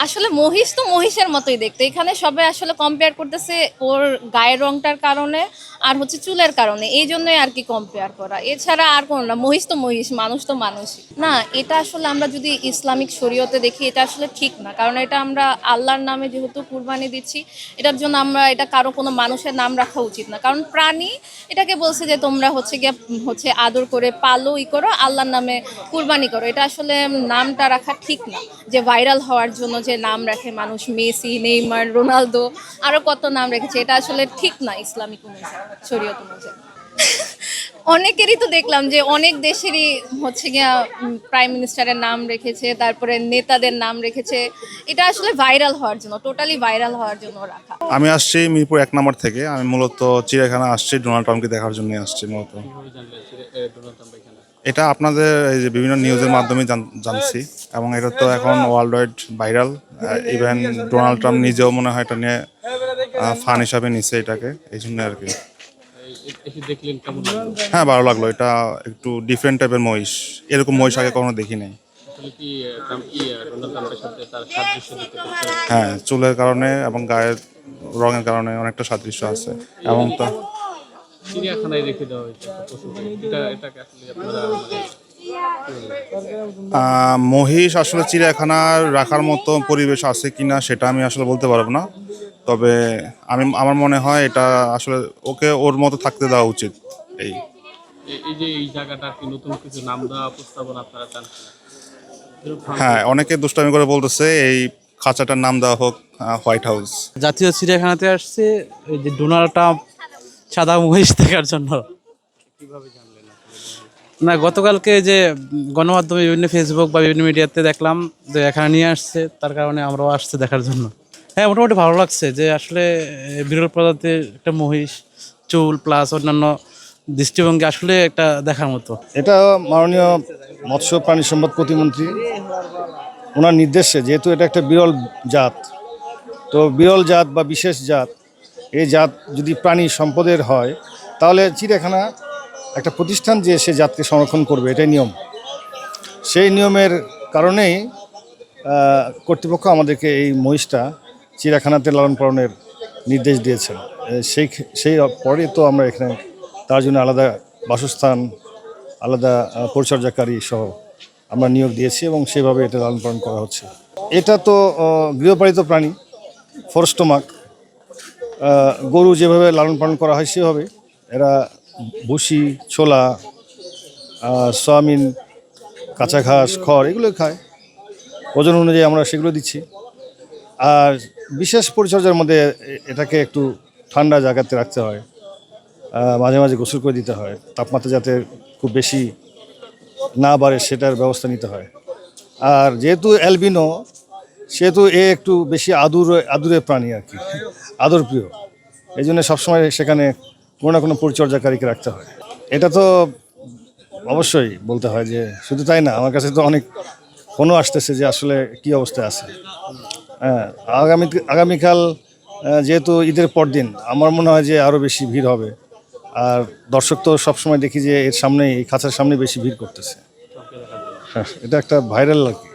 আসলে মহিষ তো মহিষের মতোই দেখতে। এখানে সবাই আসলে কম্পেয়ার করতেছে ওর গায়ের রংটার কারণে আর হচ্ছে চুলের কারণে, এই জন্যই আর কি কম্পেয়ার করা, এছাড়া আর কোনো না। মহিষ তো মহিষ, মানুষ তো মানুষই না। এটা আসলে আমরা যদি ইসলামিক শরীয়তে দেখি, এটা আসলে ঠিক না, কারণ এটা আমরা আল্লাহর নামে যেহেতু কুরবানি দিচ্ছি, এটার জন্য আমরা এটা কারো কোনো মানুষের নাম রাখা উচিত না, কারণ প্রাণী এটাকে বলছে যে তোমরা হচ্ছে গিয়ে হচ্ছে আদর করে পালো করো, আল্লাহর নামে কুরবানি করো। এটা আসলে নামটা রাখা ঠিক না, যে ভাইরাল হওয়ার জন্য যে নাম রাখে মানুষ, মেসি, নেইমার, রোনালদো, আরো কত নাম রেখেছে, এটা আসলে ঠিক না ইসলামিক অনুযায়ী, শরীয়ত অনুযায়ী। অনেকেরই তো দেখলাম যে অনেক দেশেরই হচ্ছে গিয়া প্রাইম মিনিস্টারের নাম রেখেছে, তারপরে নেতাদের নাম রেখেছে। এটা আসলে ভাইরাল হওয়ার জন্য, টোটালি ভাইরাল হওয়ার জন্য রাখা। আমি আসছি মিরপুর 1 নম্বর থেকে। আমি মূলত চিড়িয়াখানা আসছি, ডোনাল্ড ট্রাম্পকে দেখার জন্য আসছি মূলত। এটা আপনাদের এই যে বিভিন্ন নিউজের মাধ্যমে জানছি, এবং এটা তো এখন world wide viral. Even Donald Trump নিজেও মনে হয় এটা নিয়ে ফান হিসাবে নিচ্ছে এটাকে, এই জন্য আর কি। হ্যাঁ, ভালো লাগলো। এটা একটু ডিফারেন্ট টাইপের মহিষ, এরকম মহিষ আগে কখনো দেখি নাই। হ্যাঁ, চুলের কারণে এবং গায়ের রঙের কারণে অনেকটা সাদৃশ্য আছে। এবং তো চিড়িয়াখানায় রেখে দেওয়া হয়েছে এটাকে আসলে আপনারা মহিষ আসলে চিড়িয়াখানার রাখার মতো পরিবেশ আছে কিনা সেটা আমি আসলে বলতে পারবো না। তবে আমার মনে হয় এটা আসলে ওকে ওর মতো থাকতে দেওয়া উচিত। এই এই যে এই জায়গাটা কি নতুন কিছু নাম দেওয়া প্রস্তাবনা আপনারা চান? হ্যাঁ, অনেকে দুষ্টামি করে বলতেছে এই খাঁচাটার নাম দেওয়া হোক হোয়াইট হাউস। জাতীয় চিড়িয়াখানাতে আসছে এই যে ডোনাল্ড ট্রাম্প সাদা মহিষ দেখার জন্য। না, গতকালকে যে গণমাধ্যমে বিভিন্ন ফেসবুক বা বিভিন্ন মিডিয়াতে দেখলাম যে এখানে নিয়ে আসছে, তার কারণে আমরাও আসছে দেখার জন্য। হ্যাঁ, মোটামুটি ভালো লাগছে যে আসলে বিরল প্রজাতির একটা মহিষ, চুল প্লাস অন্যান্য দৃষ্টিভঙ্গি আসলে একটা দেখার মতো। এটা মাননীয় মৎস্য প্রাণী সম্পদ প্রতিমন্ত্রী ওনার নির্দেশে, যেহেতু এটা একটা বিরল জাত, তো বিরল জাত বা বিশেষ জাত, এই জাত যদি প্রাণী সম্পদের হয় তাহলে চিড়িয়াখানা একটা প্রতিষ্ঠান যে সে জাতকে সংরক্ষণ করবে, এটাই নিয়ম। সেই নিয়মের কারণেই কর্তৃপক্ষ আমাদেরকে এই মহিষটা চিড়িয়াখানাতে লালন পালনের নির্দেশ দিয়েছেন। সেই পরে তো আমরা এখানে তার জন্য আলাদা বাসস্থান, আলাদা পরিচর্যাকারী সহ আমরা নিয়োগ দিয়েছি এবং সেভাবে এটা লালন পালন করা হচ্ছে। এটা তো গৃহপালিত প্রাণী, ফরস্টমাক। গরু যেভাবে লালন পালন করা হয় সেভাবে এরা ভুসি, ছোলা, সয়াবিন, কাঁচা ঘাস, খড় এগুলো খায়। ওজন অনুযায়ী আমরা সেগুলো দিচ্ছি। আর বিশেষ পরিচর্যার মধ্যে এটাকে একটু ঠান্ডা জায়গাতে রাখতে হয়, মাঝে মাঝে গোসল করে দিতে হয়, তাপমাত্রা যাতে খুব বেশি না বাড়ে সেটার ব্যবস্থা নিতে হয়। আর যেহেতু অ্যালবিনো, সেহেতু একটু বেশি আদুরে প্রাণী আর কি, আদর প্রিয়। এই জন্য সবসময় সেখানে কোনো না কোনো পরিচর্যাকারীকে রাখতে হয়। এটা তো অবশ্যই বলতে হয় যে, শুধু তাই না, আমার কাছে তো অনেক ফোনও আসতেছে যে আসলে কী অবস্থায় আছে। হ্যাঁ, আগামীকাল যেহেতু ঈদের পর দিন, আমার মনে হয় যে আরও বেশি ভিড় হবে। আর দর্শক তো সবসময় দেখি যে এর সামনেই, এই খাঁচার সামনে বেশি ভিড় করতেছে। হ্যাঁ, এটা একটা ভাইরাল আর কি।